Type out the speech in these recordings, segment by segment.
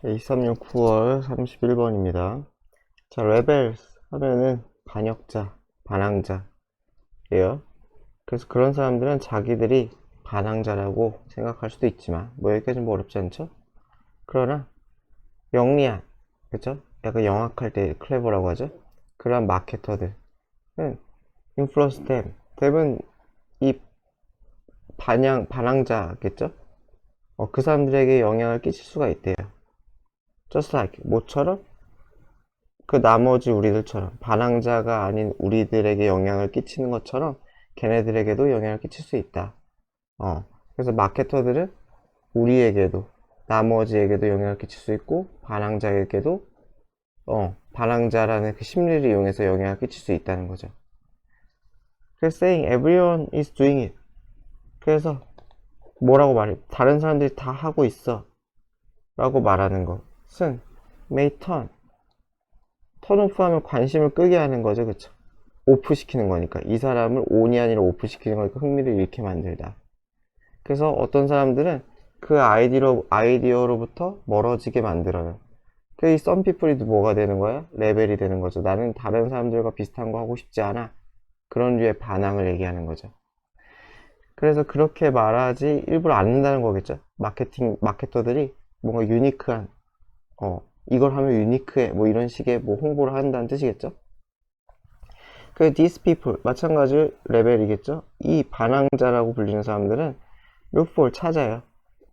236 9월 31번입니다. 자, rebels 하면은 반역자, 반항자예요. 그래서 그런 사람들은 자기들이 반항자라고 생각할 수도 있지만, 뭐 여기까지는 뭐 어렵지 않죠? 그러나 영리한, 그쵸? 약간 영악할 때 클레버라고 하죠? 그런 마케터들은 influence them, 댐은 이 반항자겠죠? 그 사람들에게 영향을 끼칠 수가 있대요. just like, 모처럼 그 나머지 우리들처럼 반항자가 아닌 우리들에게 영향을 끼치는 것처럼 걔네들에게도 영향을 끼칠 수 있다. 그래서 마케터들은 우리에게도 나머지에게도 영향을 끼칠 수 있고 반항자에게도 반항자라는 그 심리를 이용해서 영향을 끼칠 수 있다는 거죠. 그래서 saying everyone is doing it. 그래서 뭐라고 말해? 다른 사람들이 다 하고 있어 라고 말하는 것은 may 턴오프 하면 관심을 끄게 하는 거죠. 그쵸? 오프 시키는 거니까. 이 사람을 온이 아니라 오프 시키는 거니까 흥미를 잃게 만들다. 그래서 어떤 사람들은 그 아이디어로부터 멀어지게 만들어요. 이 some people이 뭐가 되는 거야? 레벨이 되는 거죠. 나는 다른 사람들과 비슷한 거 하고 싶지 않아. 그런 류의 반항을 얘기하는 거죠. 그래서 그렇게 말하지 일부러 안 한다는 거겠죠. 마케터들이 뭔가 유니크한, 이걸 하면 유니크해. 뭐 이런 식의 뭐 홍보를 한다는 뜻이겠죠. these people, 마찬가지 레벨이겠죠. 이 반항자라고 불리는 사람들은 look for, 찾아요.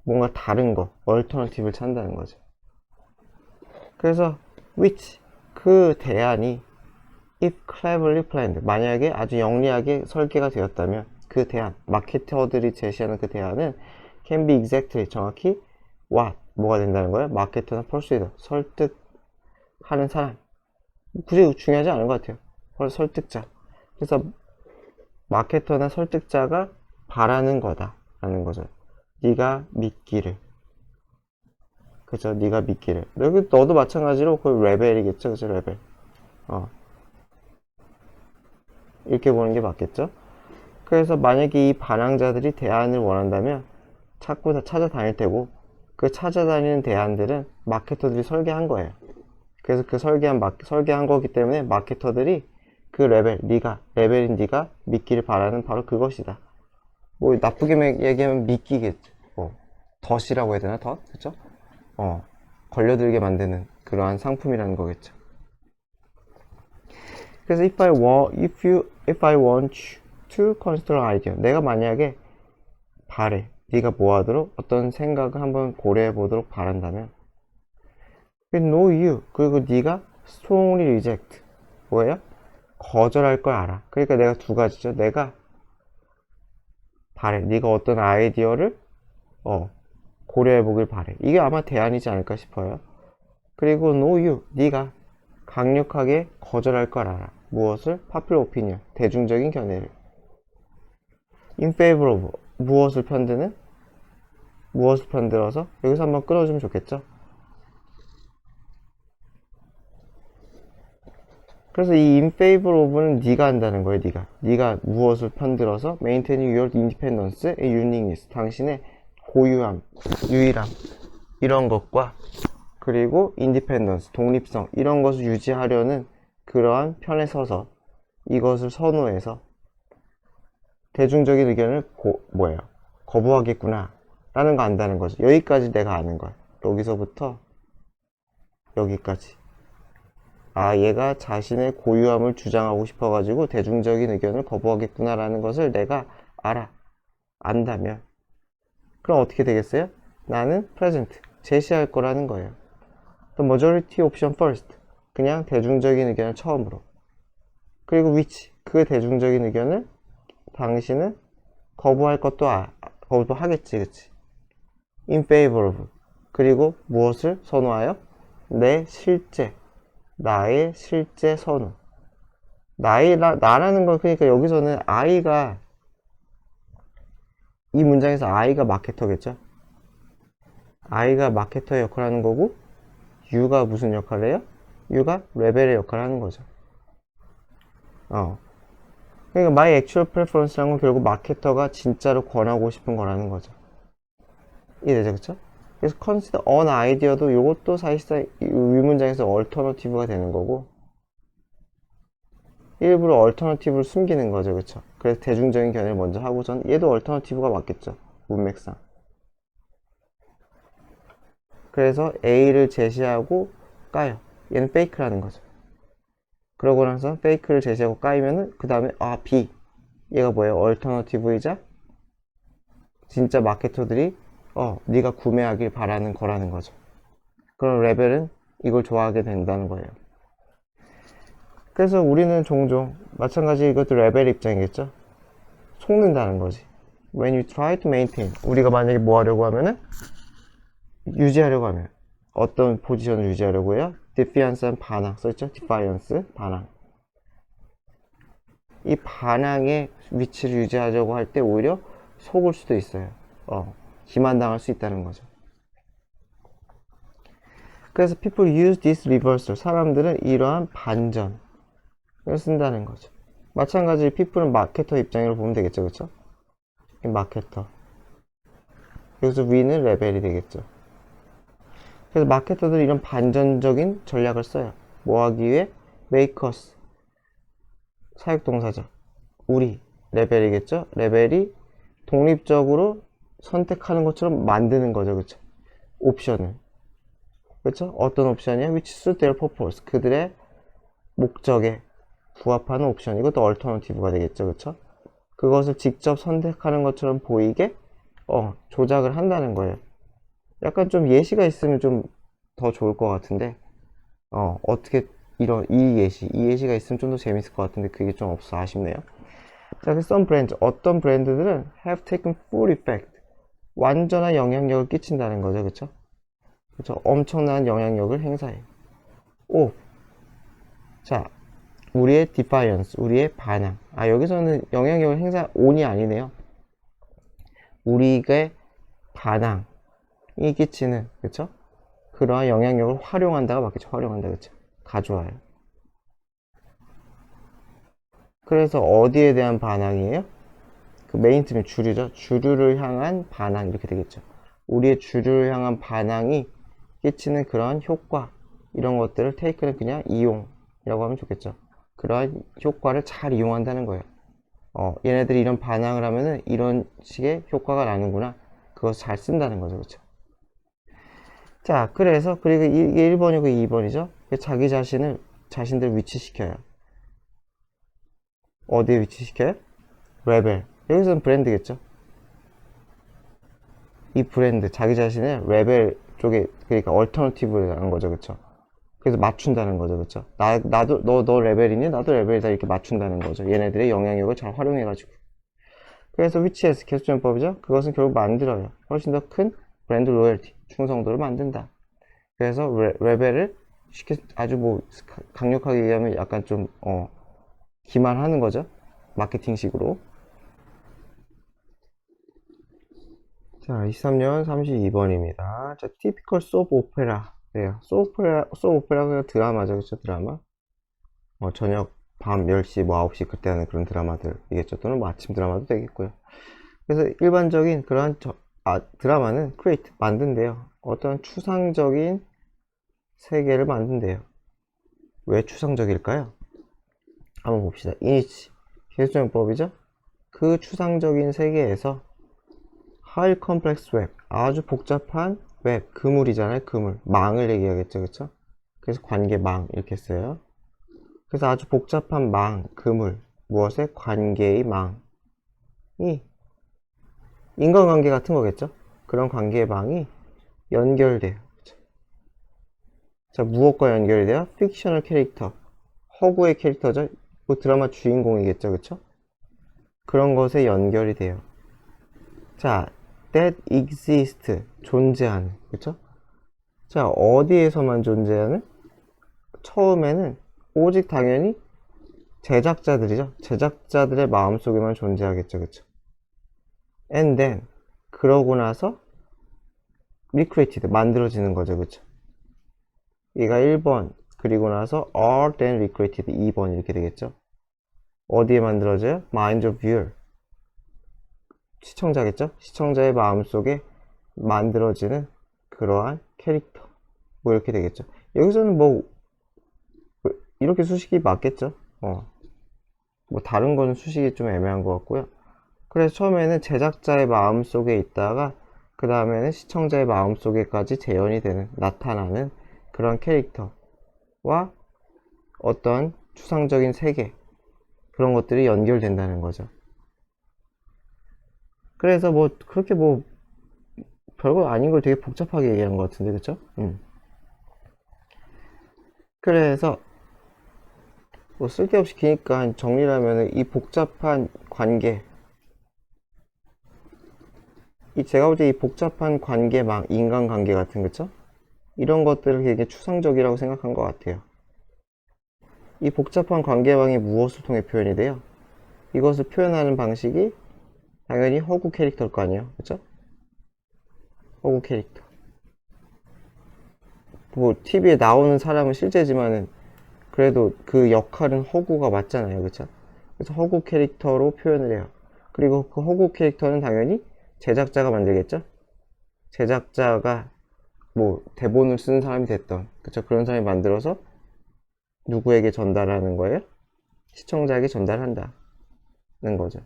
뭔가 다른 거, alternative를 찾는다는 거죠. 그래서 which, 그 대안이 if cleverly planned, 만약에 아주 영리하게 설계가 되었다면 그 대안, 마케터들이 제시하는 그 대안은 can be exactly, 정확히 what, 뭐가 된다는 거예요? 마케터나 persuader, 설득하는 사람. 굳이 중요하지 않은 것 같아요. 설득자. 그래서 마케터나 설득자가 바라는 거다라는 거죠. 네가 믿기를. 그죠? 네가 믿기를. 여기 너도 마찬가지로 그 레벨이겠죠? 그죠? 레벨. 이렇게 보는 게 맞겠죠? 그래서 만약에 이 반항자들이 대안을 원한다면 자꾸 찾아다닐 테고, 그 찾아다니는 대안들은 마케터들이 설계한 거예요. 그래서 그 설계한 거기 때문에 마케터들이 그 레벨인 네가 믿기를 바라는 바로 그것이다. 뭐 나쁘게 얘기하면 믿기겠죠. 덫이라고 해야 되나? 덫? 그쵸? 걸려들게 만드는 그러한 상품이라는 거겠죠. 그래서 if I want you to consider an idea, 내가 만약에 바래, 네가 뭐 하도록 어떤 생각을 한번 고려해 보도록 바란다면 know you, 그리고 네가 strongly reject, 뭐예요? 거절할 걸 알아. 그러니까 내가 두 가지죠. 내가 바래, 네가 어떤 아이디어를 고려해 보길 바래. 이게 아마 대안이지 않을까 싶어요. 그리고 know you, 네가 강력하게 거절할 걸 알아. 무엇을? popular opinion, 대중적인 견해를. in favor of, 무엇을 편들어서 여기서 한번 끌어주면 좋겠죠. 그래서 이 in favor of는 네가 한다는 거예요. 네가 무엇을 편들어서 maintaining your independence and uniqueness, 당신의 고유함, 유일함, 이런 것과 그리고 independence, 독립성, 이런 것을 유지하려는 그러한 편에 서서 이것을 선호해서 대중적인 의견을 거부하겠구나 라는 거 안다는 거죠. 여기까지 내가 아는 거야. 여기서부터 여기까지. 얘가 자신의 고유함을 주장하고 싶어가지고 대중적인 의견을 거부하겠구나 라는 것을 내가 안다면 그럼 어떻게 되겠어요? 나는 present, 제시할 거라는 거예요. The majority option first, 그냥 대중적인 의견을 처음으로. 그리고 which, 그 대중적인 의견을 당신은 거부할 것도 거부하겠지, 그치? in favor of, 그리고 무엇을 선호하여? 나의 실제 선호. 나라는 건, 그러니까 여기서는 이 문장에서 I가 마케터겠죠? I가 마케터의 역할을 하는 거고, U가 무슨 역할을 해요? U가 레벨의 역할을 하는 거죠. 그러니까 my actual preference라는 건 결국 마케터가 진짜로 권하고 싶은 거라는 거죠. 이해되죠? 그쵸? 그래서 consider an idea도 요것도 사실상 이 문장에서 alternative가 되는 거고, 일부러 alternative를 숨기는 거죠. 그쵸? 그래서 대중적인 견해를 먼저 하고선 얘도 alternative가 맞겠죠. 문맥상. 그래서 A를 제시하고 까요. 얘는 fake라는 거죠. 그러고 나서 fake를 제시하고 까이면은 그 다음에 B 얘가 뭐예요? alternative이자 진짜 마케터들이 네가 구매하길 바라는 거라는 거죠. 그럼 레벨은 이걸 좋아하게 된다는 거예요. 그래서 우리는 종종 마찬가지 이것도 레벨 입장이겠죠. 속는다는 거지. When you try to maintain, 우리가 만약에 뭐 하려고 하면은 유지하려고 하면 어떤 포지션을 유지하려고 해요? defiance한 반항 써있죠? defiance 반항. 이 반항의 위치를 유지하려고 할 때 오히려 속을 수도 있어요. 기만당할 수 있다는 거죠. 그래서 people use this reversal, 사람들은 이러한 반전을 쓴다는 거죠. 마찬가지로 people은 마케터 입장으로 보면 되겠죠. 그쵸? 마케터. 여기서 we는 레벨이 되겠죠. 그래서 마케터들이 이런 반전적인 전략을 써요. 뭐 하기 위해? make us, 사역동사죠. 우리, 레벨이겠죠? 레벨이 독립적으로 선택하는 것처럼 만드는 거죠. 그쵸? 옵션을. 그쵸? 어떤 옵션이야? which suit their purpose, 그들의 목적에 부합하는 옵션. 이것도 alternative가 되겠죠. 그쵸? 그것을 직접 선택하는 것처럼 보이게 조작을 한다는 거예요. 약간 좀 예시가 있으면 좀 더 좋을 것 같은데 어떻게 이 예시가 있으면 좀 더 재밌을 것 같은데 그게 좀 없어 아쉽네요. 자, 그래서 some brands, 어떤 브랜드들은 have taken full effect, 완전한 영향력을 끼친다는 거죠. 그쵸? 그쵸? 엄청난 영향력을 행사해. 자, 우리의 defiance, 우리의 반항. 여기서는 영향력을 on이 아니네요. 우리의 반항이 끼치는, 그쵸? 그러한 영향력을 활용한다가 맞겠죠. 활용한다, 그쵸? 가져와요. 그래서 어디에 대한 반항이에요? 그 메인 팀의 주류죠. 주류를 향한 반항, 이렇게 되겠죠. 우리의 주류를 향한 반항이 끼치는 그러한 효과, 이런 것들을 take는 그냥 이용이라고 하면 좋겠죠. 그러한 효과를 잘 이용한다는 거예요. 얘네들이 이런 반항을 하면은 이런 식의 효과가 나는구나. 그것을 잘 쓴다는 거죠. 그쵸? 자, 그리고 이게 1번이고 2번이죠. 자신들 위치시켜요. 어디에 위치시켜요? 레벨. 여기서는 브랜드겠죠. 이 브랜드, 자기 자신을 레벨 쪽에, 그러니까 얼터너티브라는 거죠. 그쵸? 그래서 맞춘다는 거죠. 그쵸? 너 레벨이니? 나도 레벨이다. 이렇게 맞춘다는 거죠. 얘네들의 영향력을 잘 활용해가지고. 그래서 위치에서 개수전법이죠. 그것은 결국 만들어요. 훨씬 더 큰 브랜드 로열티, 충성도를 만든다. 그래서 레벨을 아주 뭐 강력하게 얘기하면 약간 좀 기만하는 거죠. 마케팅식으로. 자, 23년 32번입니다. 자, typical soap opera. 네, soap opera가 드라마죠. 그쵸? 드라마. 저녁 밤 10시, 뭐 9시 그때 하는 그런 드라마들이겠죠. 또는 뭐 아침 드라마도 되겠고요. 그래서 일반적인 그러한 드라마는 create, 만든대요. 어떤 추상적인 세계를 만든대요. 왜 추상적일까요? 한번 봅시다. 이니치, 기술정법이죠. 그 추상적인 세계에서 high complex web, 아주 복잡한 웹, 그물이잖아요. 그물, 망을 얘기하겠죠. 그쵸? 그래서 관계망 이렇게 써요. 그래서 아주 복잡한 망, 그물, 무엇에? 관계의 망이 인간관계 같은 거겠죠. 그런 관계의 망이 연결돼요. 그쵸? 자, 무엇과 연결이 돼요? 픽셔널 캐릭터, 허구의 캐릭터죠. 그 드라마 주인공이겠죠. 그쵸? 그런 것에 연결이 돼요. 자, that exist, 존재하는, 그쵸? 자, 어디에서만 존재하는? 처음에는 오직 당연히 제작자들이죠. 제작자들의 마음속에만 존재하겠죠. 그쵸? And then, 그러고 나서 recreated, 만들어지는 거죠. 그쵸? 얘가 1번, 그리고 나서 are then recreated 2번 이렇게 되겠죠. 어디에 만들어져요? mind of viewer, 시청자겠죠. 시청자의 마음속에 만들어지는 그러한 캐릭터. 뭐 이렇게 되겠죠. 여기서는 뭐 이렇게 수식이 맞겠죠. 뭐 다른 거는 수식이 좀 애매한 것 같고요. 그래서 처음에는 제작자의 마음속에 있다가 그 다음에는 시청자의 마음속에까지 재현이 되는, 나타나는 그런 캐릭터와 어떤 추상적인 세계, 그런 것들이 연결된다는 거죠. 그래서 뭐 그렇게 뭐 별거 아닌 걸 되게 복잡하게 얘기한 것 같은데, 그쵸? 그래서 뭐 쓸데없이 기니까 정리를 하면은 이 복잡한 관계, 제가 볼 때 이 복잡한 관계망, 인간관계 같은, 그쵸? 이런 것들을 되게 추상적이라고 생각한 것 같아요. 이 복잡한 관계망이 무엇을 통해 표현이 돼요? 이것을 표현하는 방식이 당연히 허구 캐릭터일 거 아니에요, 그쵸? 허구 캐릭터. 뭐 TV에 나오는 사람은 실제지만은 그래도 그 역할은 허구가 맞잖아요, 그쵸? 그래서 허구 캐릭터로 표현을 해요. 그리고 그 허구 캐릭터는 당연히 제작자가 만들겠죠? 제작자가 뭐 대본을 쓰는 사람이 됐던, 그쵸? 그런 사람이 만들어서 누구에게 전달하는 거예요? 시청자에게 전달한다는 거죠.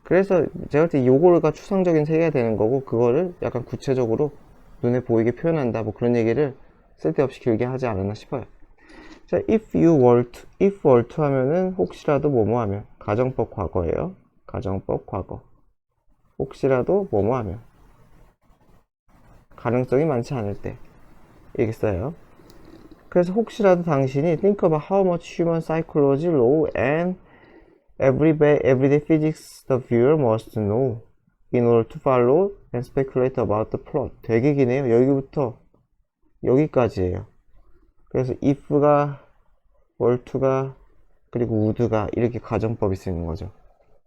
그래서 제가 볼 때 요거가 추상적인 세계가 되는 거고, 그거를 약간 구체적으로 눈에 보이게 표현한다, 뭐 그런 얘기를 쓸데없이 길게 하지 않았나 싶어요. 자, if were to 하면은 혹시라도 뭐뭐 하면, 가정법 과거예요. 가정법 과거. 혹시라도 뭐뭐 하면, 가능성이 많지 않을 때 이렇게 써요. 그래서 혹시라도 당신이 think about how much human psychology, law, and everyday physics the viewer must know in order to follow and speculate about the plot. 되게 기네요. 여기부터 여기까지예요. 그래서 if가, were to가, 그리고 would가 이렇게 가정법이 쓰이는 거죠.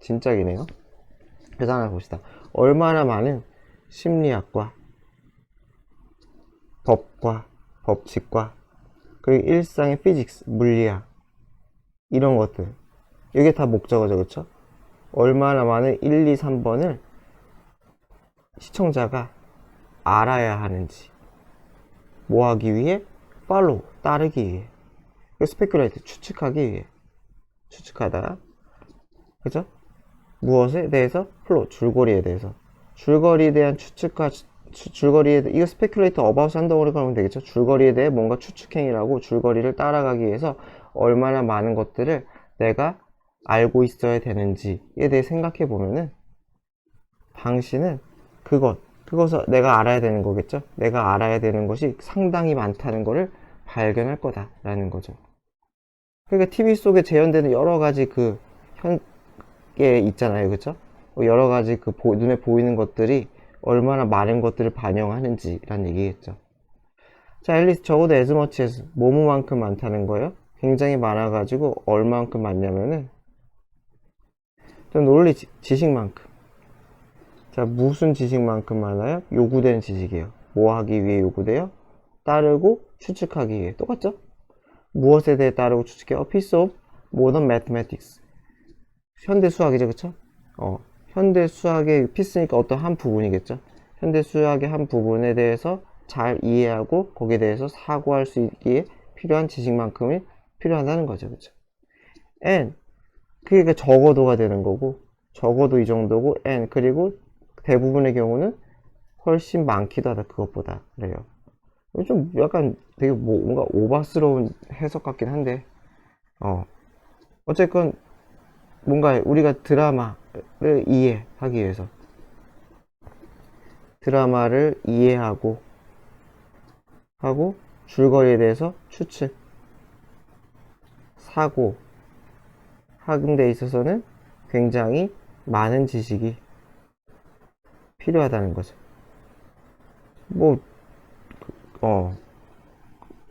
진짜 기네요. 그래서 하나 봅시다. 얼마나 많은 심리학과, 법과, 법칙과, 그리고 일상의 피직스, 물리학, 이런 것들, 이게 다 목적어죠, 그쵸? 얼마나 많은 1, 2, 3번을 시청자가 알아야 하는지, 뭐 하기 위해? 팔로우, 따르기 위해, 스페큘레이트, 추측하기 위해, 추측하다, 그죠? 무엇에 대해서? 플롯, 줄거리에 대해서. 줄거리에 대한 추측과 줄거리에 대해, 이거 스페큘레이터 어바웃 한다고 하면 되겠죠? 줄거리에 대해 뭔가 추측행위라고, 줄거리를 따라가기 위해서 얼마나 많은 것들을 내가 알고 있어야 되는지에 대해 생각해 보면은, 당신은 그것을 내가 알아야 되는 거겠죠? 내가 알아야 되는 것이 상당히 많다는 것을 발견할 거다라는 거죠. 그러니까 TV 속에 재현되는 여러 가지 그 게 있잖아요, 그쵸? 여러 가지 그 눈에 보이는 것들이 얼마나 많은 것들을 반영하는지라는 얘기겠죠. 자, 앨리스, 적어도 as much as 뭐뭐만큼 많다는 거예요. 굉장히 많아가지고 얼마만큼 많냐면은 좀 knowledge, 지식만큼. 자, 무슨 지식만큼 많아요? 요구되는 지식이에요. 뭐 하기 위해 요구돼요? 따르고 추측하기 위해. 똑같죠? 무엇에 대해 따르고 추측해요? A piece of modern mathematics. 현대 수학이죠, 그쵸? 현대 수학의 피스니까 어떤 한 부분이겠죠. 현대 수학의 한 부분에 대해서 잘 이해하고 거기에 대해서 사고할 수 있기에 필요한 지식만큼이 필요하다는 거죠, 그쵸? and 그게 적어도가 되는 거고, 적어도 이 정도고, and 그리고 대부분의 경우는 훨씬 많기도 하다, 그것보다. 그래요. 좀 약간 되게 뭔가 오바스러운 해석 같긴 한데, 어쨌건 뭔가 우리가 드라마를 이해하기 위해서, 드라마를 이해하고 줄거리에 대해서 추측, 사고 하는 데 있어서는 굉장히 많은 지식이 필요하다는 거죠. 뭐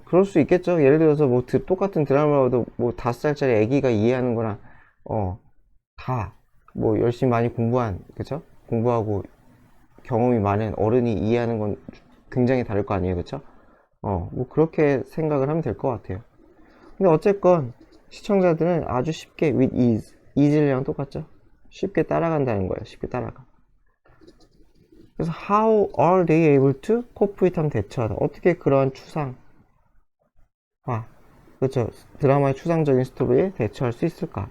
그럴 수 있겠죠. 예를 들어서 뭐 똑같은 드라마라도 뭐 5살짜리 애기가 이해하는 거랑 다 뭐 열심히 많이 공부한, 그쵸? 공부하고 경험이 많은 어른이 이해하는 건 굉장히 다를 거 아니에요, 그쵸? 뭐 그렇게 생각을 하면 될 것 같아요. 근데 어쨌건 시청자들은 아주 쉽게 with ease랑 똑같죠? 쉽게 따라간다는 거예요. 쉽게 따라가. 그래서 how are they able to cope with 하면 대처하다. 어떻게 그러한 추상, 그렇죠. 드라마의 추상적인 스토리에 대처할 수 있을까?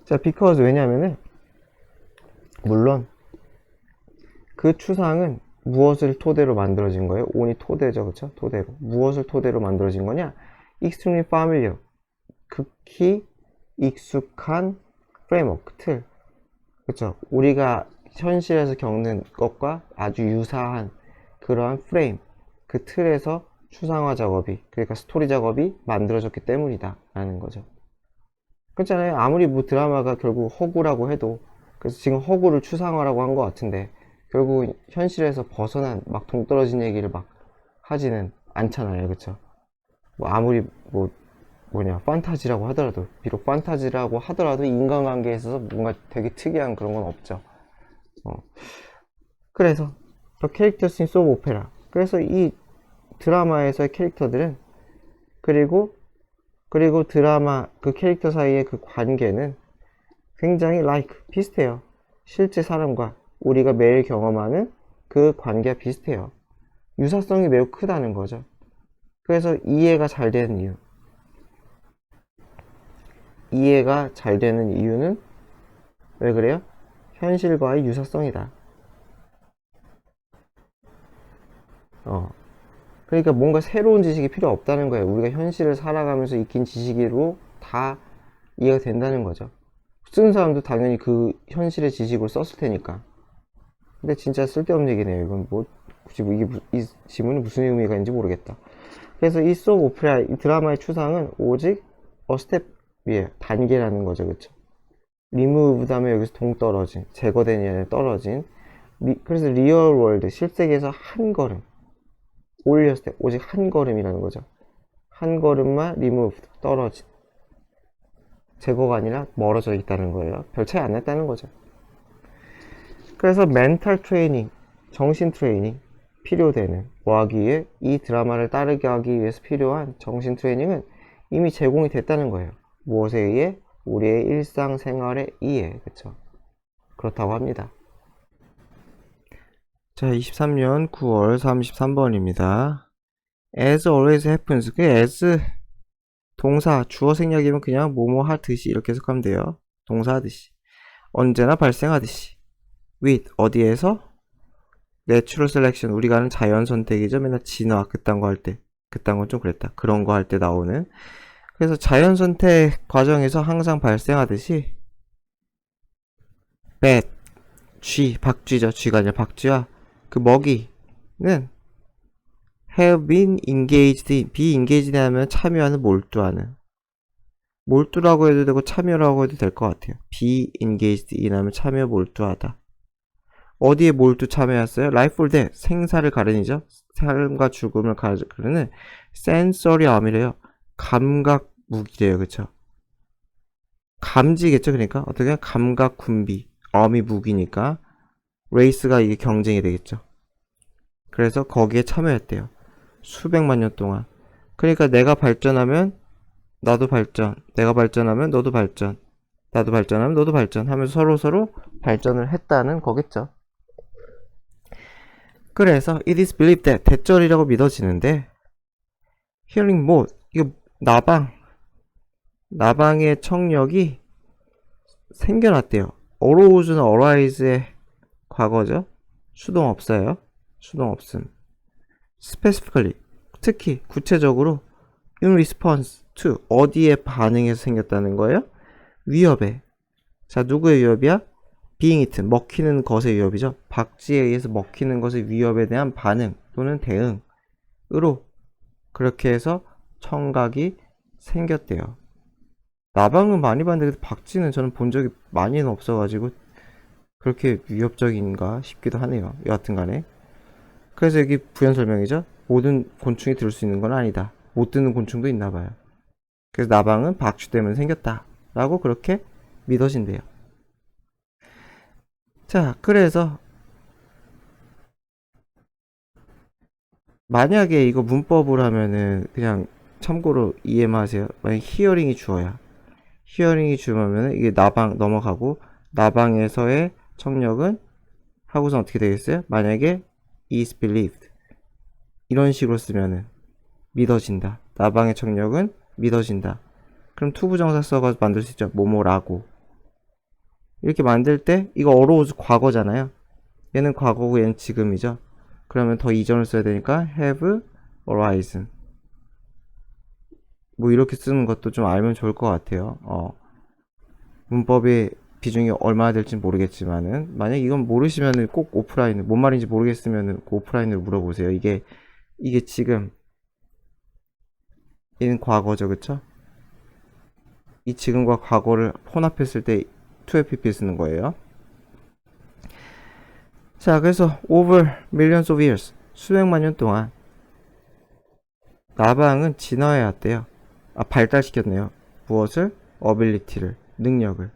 자, because 왜냐면은 물론 그 추상은 무엇을 토대로 만들어진 거예요? on이 토대죠, 그렇죠? 토대로. 무엇을 토대로 만들어진 거냐? extremely familiar, 극히 익숙한 프레임워크, 틀. 그렇죠? 우리가 현실에서 겪는 것과 아주 유사한 그러한 프레임, 그 틀에서 추상화 작업이, 그러니까 스토리 작업이 만들어졌기 때문이다 라는 거죠. 그렇잖아요. 아무리 뭐 드라마가 결국 허구라고 해도, 그래서 지금 허구를 추상화라고 한 것 같은데 결국 현실에서 벗어난 막 동떨어진 얘기를 막 하지는 않잖아요. 그쵸? 뭐 아무리 판타지라고 하더라도, 비록 판타지라고 하더라도 인간관계에 있어서 뭔가 되게 특이한 그런 건 없죠. 그래서 The Characters in Soap Opera, 그래서 이 드라마에서의 캐릭터들은, 그리고 드라마 그 캐릭터 사이의 그 관계는 굉장히 비슷해요. 실제 사람과 우리가 매일 경험하는 그 관계가 비슷해요. 유사성이 매우 크다는 거죠. 그래서 이해가 잘 되는 이유는 왜 그래요? 현실과의 유사성이다. 그러니까 뭔가 새로운 지식이 필요 없다는 거예요. 우리가 현실을 살아가면서 익힌 지식으로 다 이해가 된다는 거죠. 쓰는 사람도 당연히 그 현실의 지식을 썼을 테니까. 근데 진짜 쓸데없는 얘기네요. 이건 굳이 이 지문은 무슨 의미가 있는지 모르겠다. 그래서 이 소프 오페라, 이 드라마의 추상은 오직 스텝이에요. 단계라는 거죠. 그쵸? remove 다음에 여기서 동떨어진, 제거된 이 아니라 떨어진. 그래서 리얼 월드, 실세계에서 한 걸음 올렸을 때 오직 한 걸음이라는 거죠. 한 걸음만 remove, 떨어진, 제거가 아니라 멀어져 있다는 거예요. 별 차이 안 났다는 거죠. 그래서 멘탈 트레이닝, 정신 트레이닝 필요되는, 뭐 하기 위해? 이 드라마를 따르게 하기 위해서 필요한 정신 트레이닝은 이미 제공이 됐다는 거예요. 무엇에 의해? 우리의 일상생활에 의해. 그쵸? 그렇다고 합니다. 자, 23년 9월 33번입니다. As always happens. 그 as 동사, 주어 생략이면 그냥 뭐뭐 하듯이 이렇게 해석하면 돼요. 동사 하듯이. 언제나 발생하듯이. with, 어디에서? 내추럴 셀렉션, 우리가 하는 자연 선택이죠. 맨날 진화, 그딴 거 할 때. 그딴 건 좀 그랬다. 그런 거 할 때 나오는. 그래서 자연 선택 과정에서 항상 발생하듯이 bat, 쥐, 박쥐죠. 쥐가 아니라 박쥐와 그 먹이는 have been engaged in, be engaged 하면 참여하는, 몰두하는. 몰두라고 해도 되고 참여라고 해도 될 것 같아요. be engaged in 하면 참여, 몰두하다. 어디에 몰두 참여했어요? life or death, 생사를 가르니죠. 삶과 죽음을 가르는 sensory arm이래요. 감각 무기래요. 그쵸? 감지겠죠. 그러니까 어떻게 감각 군비, arm이 무기니까 race가 이게 경쟁이 되겠죠. 그래서 거기에 참여했대요. 수백만 년 동안. 그러니까 내가 발전하면 나도 발전, 내가 발전하면 너도 발전, 나도 발전하면 너도 발전 하면서 서로 발전을 했다는 거겠죠. 그래서 it is believed that, 대절이라고 믿어지는데, hearing mode, 이거 나방의 청력이 생겨났대요. arouse는 arise의 과거죠. 수동 없어요. 수동 없음. specifically, 특히 구체적으로 in response to, 어디에 반응해서 생겼다는 거예요? 위협에. 자, 누구의 위협이야? being eaten, 먹히는 것의 위협이죠. 박쥐에 의해서 먹히는 것의 위협에 대한 반응 또는 대응으로 그렇게 해서 청각이 생겼대요. 나방은 많이 봤는데 박쥐는 저는 본 적이 많이는 없어가지고 그렇게 위협적인가 싶기도 하네요. 여하튼간에. 그래서 여기 부연 설명이죠. 모든 곤충이 들을 수 있는 건 아니다. 못 듣는 곤충도 있나봐요. 그래서 나방은 박쥐 때문에 생겼다 라고 그렇게 믿어진대요. 자, 그래서 만약에 이거 문법으로 하면은 그냥 참고로 이해만 하세요. 만약 히어링이 주어야, 히어링이 주어면 이게 나방 넘어가고, 나방에서의 청력은 하고서 어떻게 되겠어요? 만약에 is believed 이런 식으로 쓰면은 믿어진다. 나방의 청력은 믿어진다. 그럼 투부정사 써가지고 만들 수 있죠. 뭐뭐라고. 이렇게 만들 때 이거 어로우즈 과거잖아요. 얘는 과거고 얘는 지금이죠. 그러면 더 이전을 써야 되니까 have arisen. 뭐 이렇게 쓰는 것도 좀 알면 좋을 것 같아요. 문법의 비중이 얼마나 될지 모르겠지만은 만약 이건 모르시면은 꼭 오프라인을 뭔 말인지 모르겠으면은 그 오프라인으로 물어보세요. 이게 지금 얘는 과거죠, 그쵸? 이 지금과 과거를 혼합했을 때 2FP 쓰는 거예요. 자, 그래서 over millions of years 수백만 년 동안 나방은 진화해 왔대요. 발달시켰네요. 무엇을? ability를, 능력을.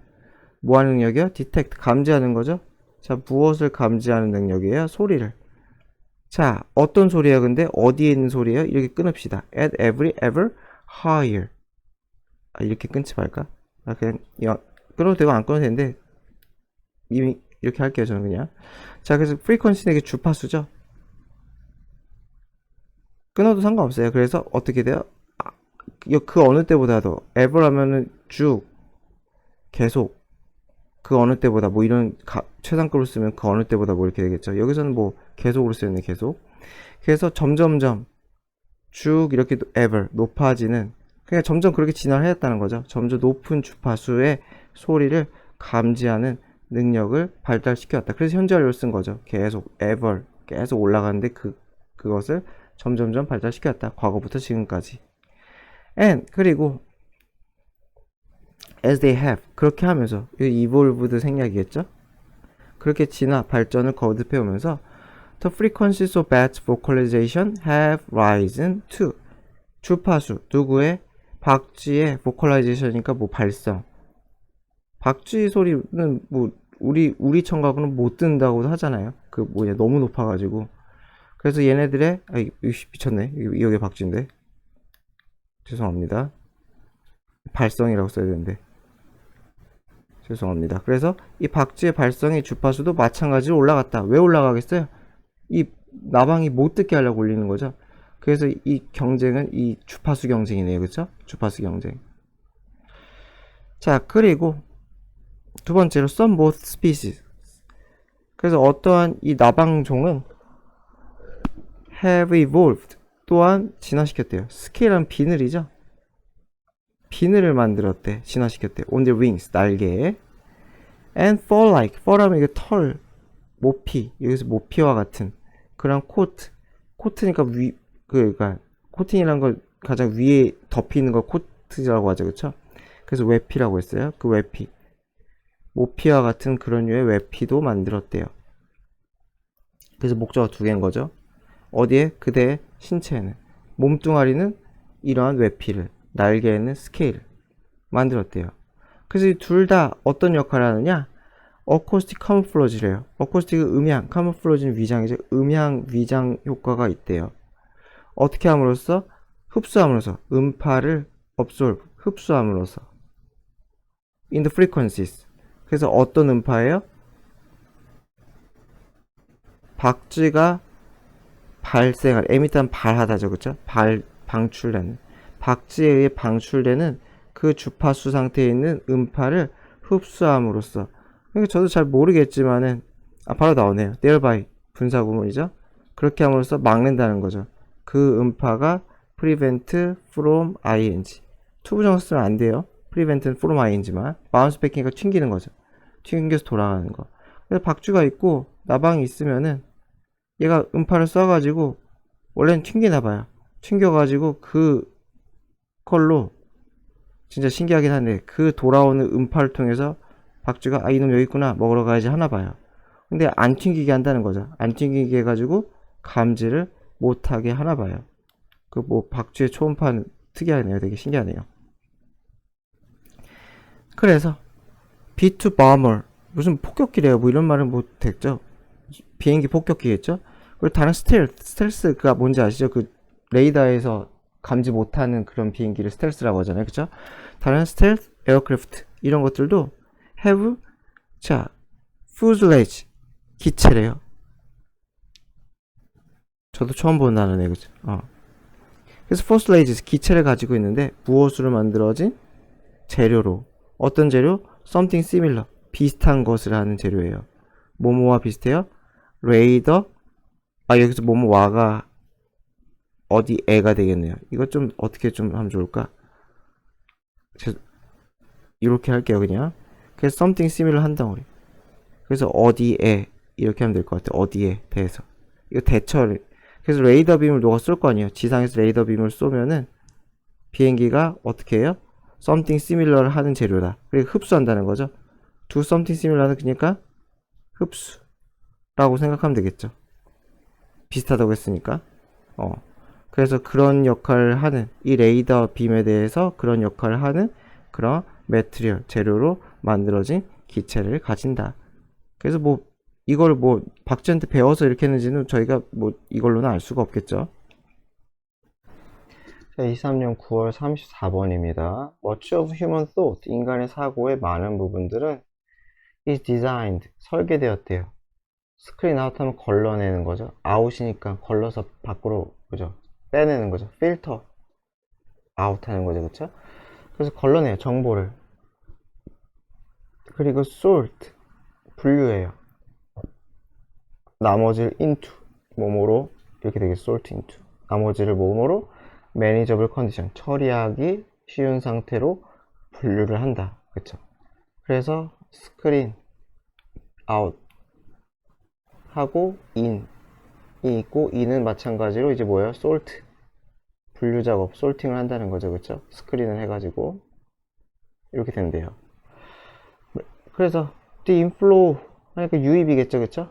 뭐 하는 능력이요? detect, 감지하는 거죠. 자, 무엇을 감지하는 능력이에요? 소리를. 자, 어떤 소리야 근데? 어디에 있는 소리예요? 이렇게 끊읍시다. at every ever higher. 이렇게 끊지 말까? 그냥 끊어도 되고 안 끊어도 되는데 이미 이렇게 할게요. 저는 그냥. 자, 그래서 frequency는 이게 주파수죠. 끊어도 상관없어요. 그래서 어떻게 돼요? 그 어느 때보다도 ever 하면은 쭉 계속 그 어느 때보다 뭐 이런 최상급으로 쓰면 그 어느 때보다 뭐 이렇게 되겠죠. 여기서는 뭐 계속으로 쓰였네. 계속. 그래서 점점점 쭉 이렇게 ever 높아지는, 그러니까 점점 그렇게 진화를 해왔다는 거죠. 점점 높은 주파수의 소리를 감지하는 능력을 발달시켜왔다. 그래서 현재 완료를 쓴 거죠. 계속 ever 계속 올라가는데 그것을 점점점 발달시켰다. 과거부터 지금까지. and 그리고 as they have 그렇게 하면서 evolved 생략이겠죠. 그렇게 진화 발전을 거듭해 오면서 the frequencies of bats vocalization have risen to 주파수 누구의? 박쥐의 vocalization이니까 뭐 발성. 박쥐 소리는 뭐 우리 청각으로는 못 듣는다고도 하잖아요. 그 뭐냐 너무 높아가지고. 그래서 얘네들의 미쳤네. 여기 박쥐인데 죄송합니다. 발성이라고 써야 되는데 죄송합니다. 그래서 이 박쥐의 발성의 주파수도 마찬가지로 올라갔다. 왜 올라가겠어요? 이 나방이 못 듣게 하려고 올리는 거죠. 그래서 이 경쟁은 이 주파수 경쟁이네요. 그쵸? 주파수 경쟁. 자, 그리고 두 번째로 some both species. 그래서 어떠한 이 나방종은 have evolved 또한 진화시켰대요. 스케일은 비늘이죠. 비늘을 만들었대. 진화시켰대. on their wings 날개에 and fur like fur하면 이게 털, 모피, 여기서 모피와 같은 그런 코트니까 그러니까 코팅이라는 걸 가장 위에 덮이는 걸 코트라고 하죠. 그쵸? 그래서 외피라고 했어요. 그 외피 모피와 같은 그런 류의 외피도 만들었대요. 그래서 목적어 두 개인 거죠. 어디에? 그대의 신체에는. 몸뚱아리는 이러한 외피를, 날개에는 스케일을 만들었대요. 그래서 이 둘 다 어떤 역할을 하느냐? 어코스틱 카모플러지래요. 어코스틱은 음향, 카모플러지는 위장이죠. 음향 위장 효과가 있대요. 어떻게 함으로써? 흡수함으로써. 음파를 absorb, 흡수함으로써. in the frequencies. 그래서 어떤 음파예요? 박쥐가 발생할, 에미트한 발하다죠. 그쵸? 방출되는. 박쥐에 의해 방출되는 그 주파수 상태에 있는 음파를 흡수함으로써. 그러니까 저도 잘 모르겠지만은, 바로 나오네요. thereby. 분사구문이죠. 그렇게 함으로써 막는다는 거죠. 그 음파가 prevent from ing. 투부정사 쓰면 안 돼요. prevent는 from ing만. bounce back이니까 튕기는 거죠. 튕겨서 돌아가는 거. 그래서 박쥐가 있고 나방이 있으면은 얘가 음파를 써가지고 원래는 튕기나봐요. 튕겨가지고 그걸로 진짜 신기하긴 한데 그 돌아오는 음파를 통해서 박쥐가 이놈 여기 있구나 먹으러 가야지 하나봐요. 근데 안 튕기게 한다는 거죠. 안 튕기게 해가지고 감지를 못하게 하나봐요. 그 뭐 박쥐의 초음파는 특이하네요. 되게 신기하네요. 그래서 B2 bomber 무슨 폭격기래요. 뭐 이런 말은 뭐 됐죠. 비행기 폭격기겠죠. 그리고 다른 스텔스가 뭔지 아시죠? 그 레이더에서 감지 못하는 그런 비행기를 스텔스라고 하잖아요. 그쵸? 다른 스텔스 에어크래프트 이런 것들도 have 자 fuselage 기체래요. 저도 처음 본 단어네, 그죠? 그래서 포슬레이즈 기체를 가지고 있는데 무엇으로 만들어진 재료로 어떤 재료? something similar 비슷한 것을 하는 재료예요. 뭐뭐와 비슷해요? 레이더 여기서 뭐뭐와가 어디에가 되겠네요. 이거 좀 어떻게 좀 하면 좋을까? 이렇게 할게요 그냥. 그래서 something similar 한 덩어리. 그래서 어디에 이렇게 하면 될 것 같아요. 어디에 대해서 이거 대처를. 그래서 레이더 빔을 누가 쏠 거 아니에요. 지상에서 레이더 빔을 쏘면은 비행기가 어떻게 해요? something similar를 하는 재료다. 그리고 흡수한다는 거죠. do something similar는 그러니까 흡수라고 생각하면 되겠죠. 비슷하다고 했으니까. 그래서 그런 역할을 하는 이 레이더 빔에 대해서 그런 역할을 하는 그런 매트리얼 재료로 만들어진 기체를 가진다. 그래서 뭐 이걸 뭐 박쥐한테 배워서 이렇게 했는지는 저희가 뭐 이걸로는 알 수가 없겠죠. 자, 23년 9월 34번입니다. Much of human thought, 인간의 사고의 많은 부분들은 is designed, 설계되었대요. 스크린 아웃 하면 걸러내는 거죠. 아웃이니까 걸러서 밖으로, 그죠? 빼내는 거죠. 필터 아웃 하는 거죠. 그쵸? 그래서 걸러내요. 정보를. 그리고 sort, 분류해요. 나머지를 into, 뭐뭐로, 이렇게 되게 sort into. 나머지를 뭐뭐로 manageable condition, 처리하기 쉬운 상태로 분류를 한다. 그쵸? 그래서 스크린 아웃 하고 in 이 있고 in은 마찬가지로 이제 뭐예요? sort 분류 작업, 솔팅을 한다는 거죠. 그쵸? 스크린을 해가지고 이렇게 된대요. 그래서 the inflow 하니까 유입이겠죠. 그쵸?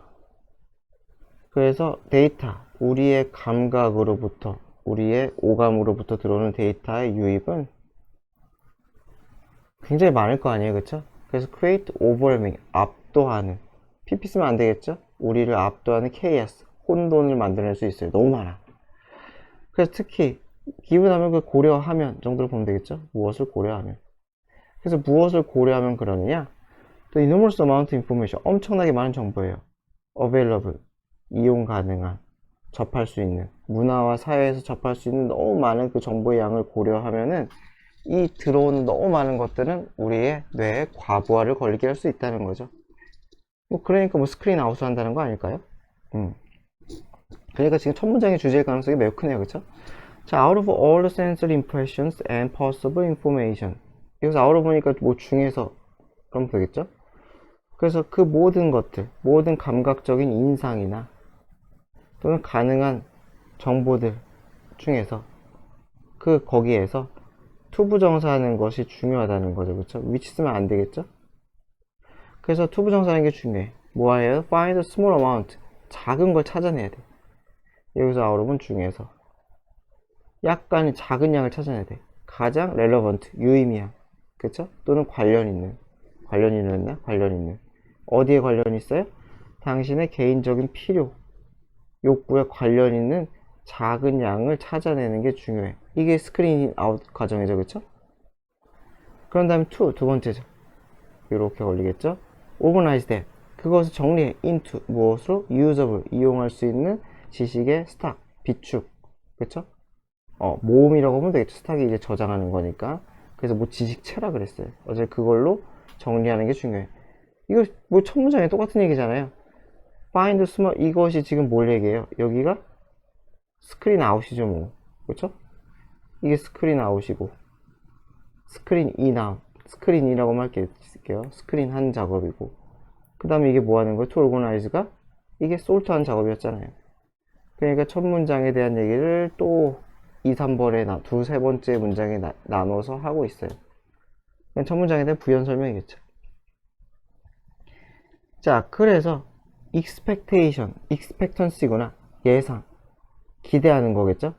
그래서 데이터, 우리의 감각으로부터, 우리의 오감으로부터 들어오는 데이터의 유입은 굉장히 많을 거 아니에요. 그쵸? 그래서 create overwhelming, 압도하는, pp 쓰면 안 되겠죠? 우리를 압도하는 chaos, 혼돈을 만들어낼 수 있어요. 너무 많아. 그래서 특히 기분하면 그 고려하면 정도로 보면 되겠죠? 무엇을 고려하면. 그래서 무엇을 고려하면 그러느냐? The enormous amount of information, 엄청나게 많은 정보예요. available, 이용 가능한, 접할 수 있는, 문화와 사회에서 접할 수 있는 너무 많은 그 정보의 양을 고려하면은 이 들어오는 너무 많은 것들은 우리의 뇌에 과부하를 걸리게 할 수 있다는 거죠. 뭐 그러니까 뭐 스크린 아웃을 한다는 거 아닐까요? 그러니까 지금 첫 문장의 주제일 가능성이 매우 크네요. 그쵸? 자, out of all the sensory impressions and possible information. 여기서 out of 보니까 뭐 중에서 그럼 되겠죠? 그래서 그 모든 것들, 모든 감각적인 인상이나 또는 가능한 정보들 중에서 거기에서 투부정사하는 것이 중요하다는 거죠. 그쵸? which 쓰면 안 되겠죠? 그래서 투부정사하는 게 중요해. 뭐예요? find a small amount. 작은 걸 찾아내야 돼. 여기서 out of은 중에서 약간 작은 양을 찾아내야 돼. 가장 relevant, 유의미한, 그쵸? 또는 관련 있는 어디에 관련이 있어요? 당신의 개인적인 필요, 욕구에 관련 있는 작은 양을 찾아내는 게 중요해. 이게 스크린 아웃 과정이죠. 그쵸? 그런 다음에 두 번째죠. 이렇게 걸리겠죠? organize that, 그것을 정리해. into, 무엇으로? usable, 이용할 수 있는 지식의 스탁, 비축, 그쵸? 모음이라고 하면 되겠죠. 스탁이 이제 저장하는 거니까. 그래서 뭐 지식체라 그랬어요. 어제 그걸로 정리하는 게 중요해. 이거 뭐 첫 문장에 똑같은 얘기잖아요. find small, 이것이 지금 뭘 얘기해요? 여기가 스크린 아웃이죠, 뭐. 그쵸? 이게 스크린 아웃이고, 스크린 인아웃, 스크린이라고 할게요. 스크린 한 작업이고, 그 다음에 이게 뭐 하는 거예요? to organize가 이게 솔트 한 작업이었잖아요. 그러니까 첫 문장에 대한 얘기를 또 2, 3번에 두세 번째 문장에 나눠서 하고 있어요. 첫 문장에 대한 부연 설명이겠죠. 자, 그래서 expectation, expectancy구나. 예상, 기대하는 거겠죠.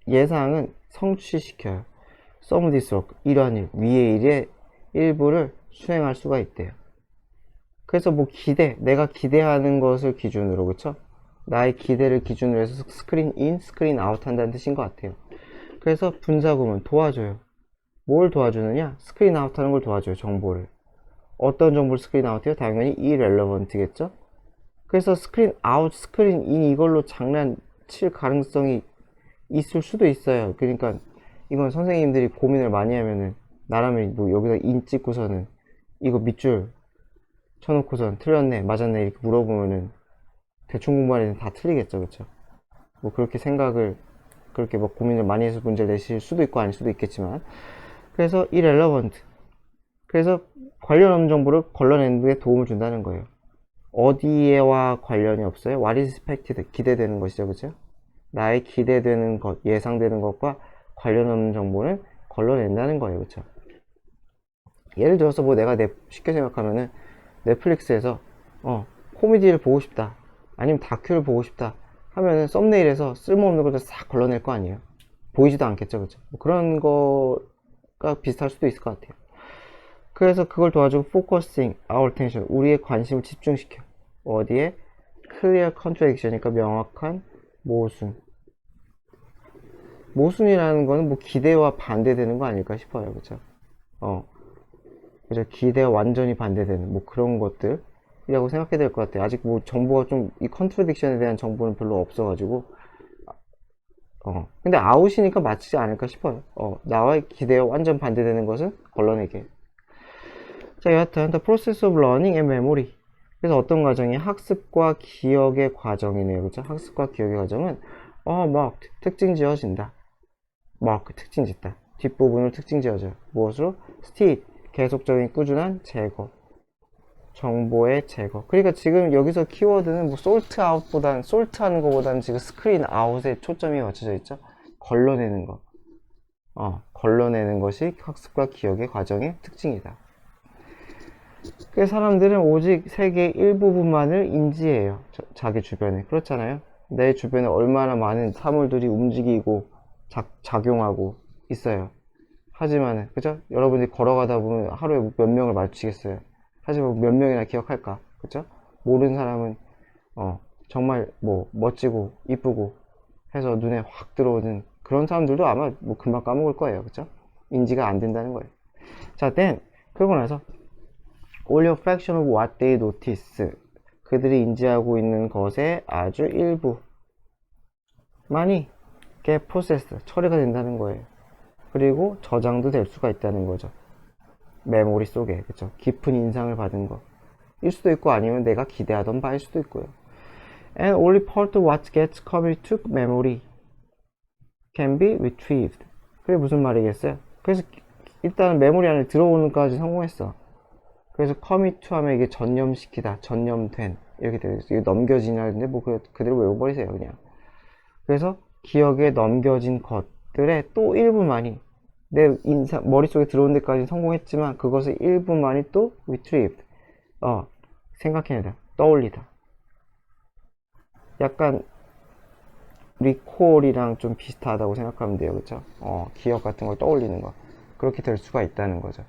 예상은 성취시켜요. some this work, 이러한 일, 위의 일의 일부를 수행할 수가 있대요. 그래서 뭐 내가 기대하는 것을 기준으로, 그쵸? 나의 기대를 기준으로 해서 스크린 인, 스크린 아웃 한다는 뜻인 것 같아요. 그래서 분사구문 도와줘요. 뭘 도와주느냐? 스크린 아웃 하는 걸 도와줘요. 정보를. 어떤 정보를 스크린 아웃해요? 당연히 irrelevant겠죠? 그래서 스크린 아웃, 스크린 인 이걸로 장난칠 가능성이 있을 수도 있어요. 그러니까 이건 선생님들이 고민을 많이 하면은 나라면 뭐 여기다 인 찍고서는 이거 밑줄 쳐놓고선 틀렸네 맞았네 이렇게 물어보면은 대충 공부하는 애는 다 틀리겠죠. 그쵸? 뭐 그렇게 생각을 그렇게 뭐 고민을 많이 해서 문제를 내실 수도 있고 아닐 수도 있겠지만, 그래서 irrelevant, 그래서 관련 없는 정보를 걸러내는 데 도움을 준다는 거예요. 어디에와 관련이 없어요. what is expected, 기대되는 것이죠. 그죠? 나의 기대되는 것, 예상되는 것과 관련 없는 정보는 걸러낸다는 거예요. 그쵸? 예를 들어서 뭐 내가 쉽게 생각하면은 넷플릭스에서 코미디를 보고 싶다 아니면 다큐를 보고 싶다 하면은 썸네일에서 쓸모없는 것들 싹 걸러낼 거 아니에요. 보이지도 않겠죠. 그죠? 뭐 그런 거가 비슷할 수도 있을 것 같아요. 그래서 그걸 도와주고 focusing our attention, 우리의 관심을 집중시켜. 어디에? clear contradiction이니까 명확한 모순. 모순이라는 거는 뭐 기대와 반대되는 거 아닐까 싶어요. 그죠? 그죠? 기대와 완전히 반대되는 뭐 그런 것들이라고 생각해야 될 것 같아요. 아직 뭐 정보가 좀 이 컨트라딕션에 대한 정보는 별로 없어가지고 근데 아웃이니까 맞지 않을까 싶어요. 나와의 기대와 완전 반대되는 것은 걸러내게. 자, 여하튼 the process of learning and memory. 그래서 어떤 과정이 학습과 기억의 과정이네요. 그죠? 학습과 기억의 과정은 marked, 특징 지어진다. mark, 특징 짓다. 뒷부분을 특징 지어줘요. 무엇으로? steady, 계속적인 꾸준한 제거. 정보의 제거. 그러니까 지금 여기서 키워드는 뭐 sort out보단, sort 하는 것보다는 지금 screen out에 초점이 맞춰져 있죠. 걸러내는 거. 걸러내는 것이 학습과 기억의 과정의 특징이다. 그 사람들은 오직 세계의 일부분만을 인지해요. 자기 주변에. 그렇잖아요. 내 주변에 얼마나 많은 사물들이 움직이고 작용하고 있어요. 하지만은 그죠? 여러분이 걸어가다 보면 하루에 몇 명을 마주치겠어요. 하지만 몇 명이나 기억할까? 그죠? 모르는 사람은 정말 뭐 멋지고 이쁘고 해서 눈에 확 들어오는 그런 사람들도 아마 뭐 금방 까먹을 거예요. 그죠? 인지가 안 된다는 거예요. 자, then 그러고 나서 only a fraction of what they notice, 그들이 인지하고 있는 것의 아주 일부만이 get processed, 처리가 된다는 거예요. 그리고 저장도 될 수가 있다는 거죠. 메모리 속에. 그쵸? 깊은 인상을 받은 거 일 수도 있고 아니면 내가 기대하던 바일 수도 있고요. And only part of what gets copied to memory can be retrieved. 그게 무슨 말이겠어요? 그래서 일단 메모리 안에 들어오는 까지 성공했어. 그래서 commit to 하면 이게 전념시키다, 전념된 이렇게 되어 있어요. 이게 넘겨지나는데 뭐 그대로 외워버리세요 그냥. 그래서 기억에 넘겨진 것들의 또 일부만이 내 머릿속에 들어온 데까지 성공했지만 그것의 일부만이 또 retrieved, 생각해내다, 떠올리다. 약간 recall이랑 좀 비슷하다고 생각하면 돼요. 그쵸? 기억 같은 걸 떠올리는 거. 그렇게 될 수가 있다는 거죠.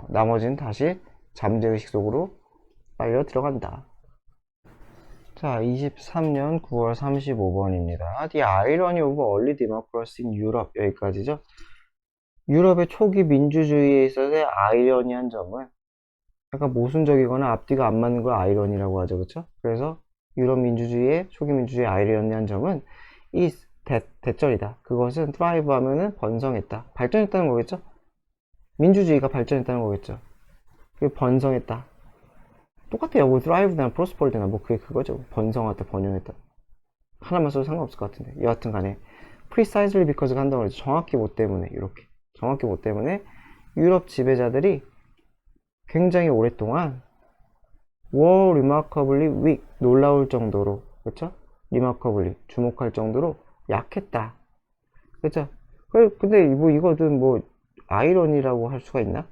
나머지는 다시 잠재의식 속으로 빨려 들어간다. 자, 23년 9월 35번입니다. The irony of early democracy in Europe. 여기까지죠. 유럽의 초기 민주주의에 있어서의 아이러니한 점은 약간 모순적이거나 앞뒤가 안 맞는 걸 아이러니라고 하죠. 그쵸? 그래서 유럽 민주주의의 초기 민주주의의 아이러니한 점은 is 대절이다. 그것은 thrive 하면은 번성했다. 발전했다는 거겠죠? 민주주의가 발전했다는 거겠죠? 그게 번성했다. 똑같아요. 뭐 thrive나 prospered나 뭐 그거죠. 번성했다, 번영했다. 하나만 써도 상관없을 것 같은데. 여하튼 간에 precisely because가 한다고 그러죠. 정확히 뭐 때문에 이렇게. 정확히 뭐 때문에 유럽 지배자들이 굉장히 오랫동안 were remarkably weak, 놀라울 정도로, 그쵸? remarkably, 주목할 정도로 약했다. 그쵸? 근데 뭐 이거든 뭐 아이러니라고 할 수가 있나?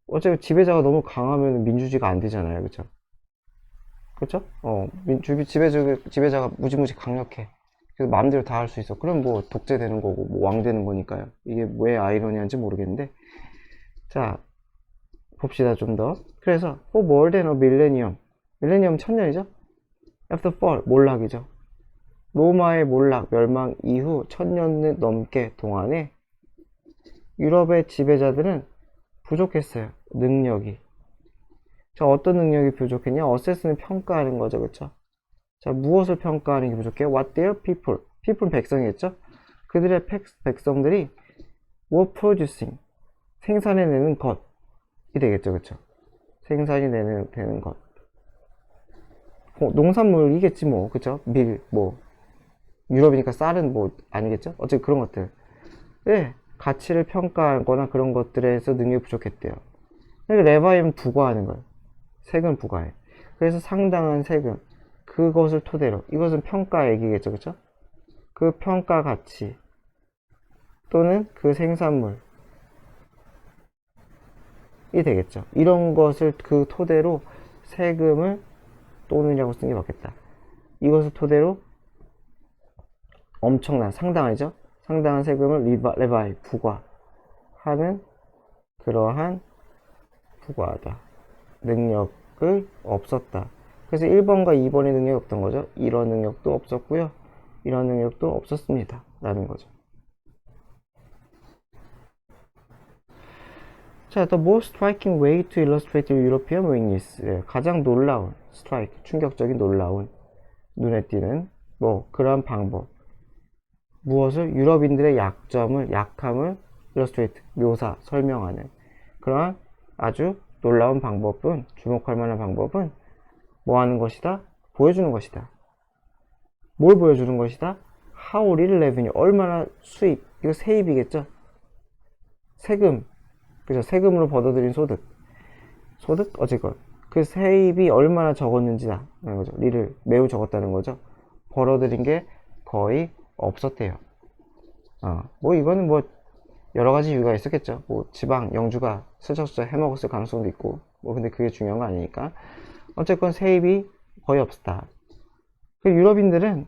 어차피 지배자가 너무 강하면 민주주의가 안 되잖아요. 그쵸? 그쵸? 지배자가 무지무지 강력해. 그래서 마음대로 다 할 수 있어. 그럼 뭐 독재되는 거고 뭐 왕 되는 거니까요. 이게 왜 아이러니한지 모르겠는데. 자, 봅시다 좀 더. 그래서 for more than a millennium, 밀레니엄 천년이죠. after fall, 몰락이죠. 로마의 몰락, 멸망 이후 천년 넘게 동안에 유럽의 지배자들은 부족했어요. 능력이. 자, 어떤 능력이 부족했냐? assess는 평가하는 거죠, 그쵸? 자, 무엇을 평가하는 게 부족해요? What their people. people는 백성이겠죠? 그들의 백성들이 were producing. 생산해내는 것이 되겠죠, 그쵸? 생산이 되는 것. 농산물이겠지, 뭐, 그쵸? 밀, 뭐, 유럽이니까 쌀은 뭐, 아니겠죠? 어쨌든 그런 것들. 네, 가치를 평가하거나 그런 것들에서 능력이 부족했대요. 레바임은 부과하는 거예요. 세금 부과해. 그래서 상당한 세금, 그것을 토대로, 이것은 평가 얘기겠죠, 그쵸? 그 평가 가치, 또는 그 생산물이 되겠죠. 이런 것을 그 토대로 세금을 또는이라고 쓴 게 맞겠다. 이것을 토대로 엄청난, 상당하죠? 상당한 세금을 레바이, 부과하는 그러한 부과하다. 능력을 없었다. 그래서 1번과 2번의 능력이 없던 거죠. 이런 능력도 없었고요. 이런 능력도 없었습니다. 라는 거죠. 자, the most striking way to illustrate European weakness. 예, 가장 놀라운, strike, 충격적인 놀라운, 눈에 띄는, 뭐, 그러한 방법. 무엇을? 유럽인들의 약점을, 약함을 illustrate, 묘사, 설명하는 그러한 아주 놀라운 방법은, 주목할 만한 방법은 뭐 하는 것이다? 보여주는 것이다. 뭘 보여주는 것이다? How little revenue, 얼마나 수입, 이거 세입이겠죠? 세금, 그죠? 세금으로 벌어들인 소득. 어쨌건. 그 세입이 얼마나 적었는지다. 라는 거죠. 리를 매우 적었다는 거죠. 벌어들인 게 거의 없었대요. 뭐 이거는 뭐 여러 가지 이유가 있었겠죠. 뭐 지방, 영주가 슬쩍슬쩍 해먹었을 가능성도 있고. 뭐 근데 그게 중요한 거 아니니까. 어쨌건 세입이 거의 없었다. 그 유럽인들은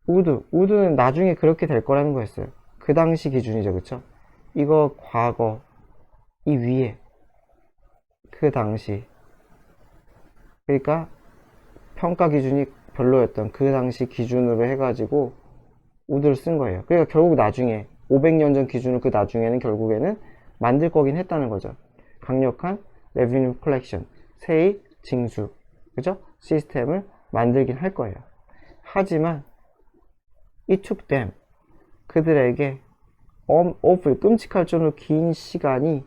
우드는 나중에 그렇게 될 거라는 거였어요. 그 당시 기준이죠. 그쵸? 이거 과거, 이 위에, 그 당시. 그러니까 평가 기준이 별로였던 그 당시 기준으로 해가지고 우드를 쓴 거예요. 그러니까 결국 나중에 500년 전 기준으로 그 나중에는 결국에는 만들 거긴 했다는 거죠. 강력한 revenue collection, 세입 징수, 그죠? 시스템을 만들긴 할 거예요. 하지만 it took them, 그들에게 awful, 끔찍할 정도로 긴 시간이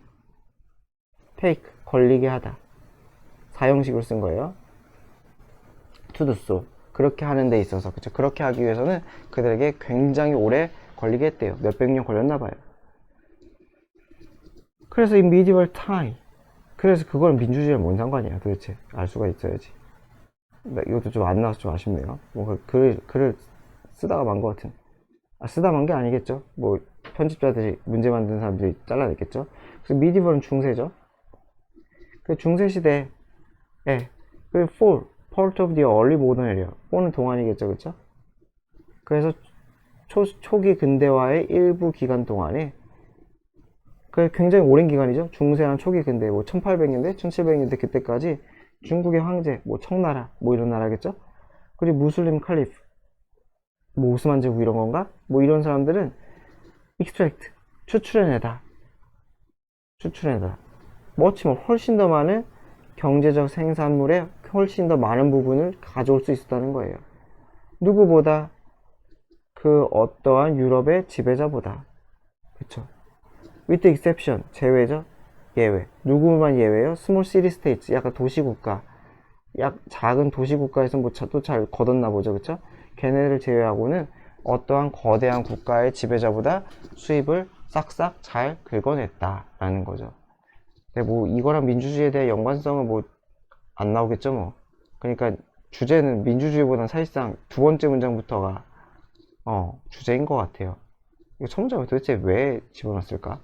take, 걸리게 하다. 사형식으로 쓴 거예요. to do so, 그렇게 하는 데 있어서, 그쵸? 그렇게 하기 위해서는 그들에게 굉장히 오래 걸리게 했대요. 몇백 년 걸렸나 봐요. 그래서 이 medieval time, 그래서 그걸 민주주의랑 뭔 상관이야 도대체? 알 수가 있어야지. 이것도 좀 안 나와서 좀 아쉽네요. 뭔가 글을 쓰다가 만 것 같은. 쓰다 만 게 아니겠죠. 뭐 편집자들이, 문제 만든 사람들이 잘라냈겠죠. 그래서 medieval은 중세죠. 그 중세 시대에 그 fall, part of the early modern era. fall은 동안이겠죠, 그쵸? 그래서 초기 근대화의 일부 기간 동안에, 그 굉장히 오랜 기간이죠. 중세랑 초기 근대, 뭐 1800년대, 1700년대 그때까지 중국의 황제, 뭐 청나라, 뭐 이런 나라겠죠. 그리고 무슬림 칼리프, 뭐 오스만 제국 이런 건가? 뭐 이런 사람들은 extract, 추출해내다. much more, 훨씬 더 많은 경제적 생산물의 훨씬 더 많은 부분을 가져올 수 있었다는 거예요. 누구보다? 그 어떠한 유럽의 지배자보다. 그쵸? with the exception, 제외죠? 예외. 누구만 예외요? small city states, 약간 도시국가, 작은 도시국가에서 뭐 또 잘 거뒀나 보죠, 그쵸? 걔네를 제외하고는 어떠한 거대한 국가의 지배자보다 수입을 싹싹 잘 긁어냈다라는 거죠. 근데 뭐 이거랑 민주주의에 대한 연관성은 뭐 안 나오겠죠, 뭐. 그러니까 주제는 민주주의보다는 사실상 두 번째 문장부터가 주제인 것 같아요. 이거 첫 문장을 도대체 왜 집어넣었을까?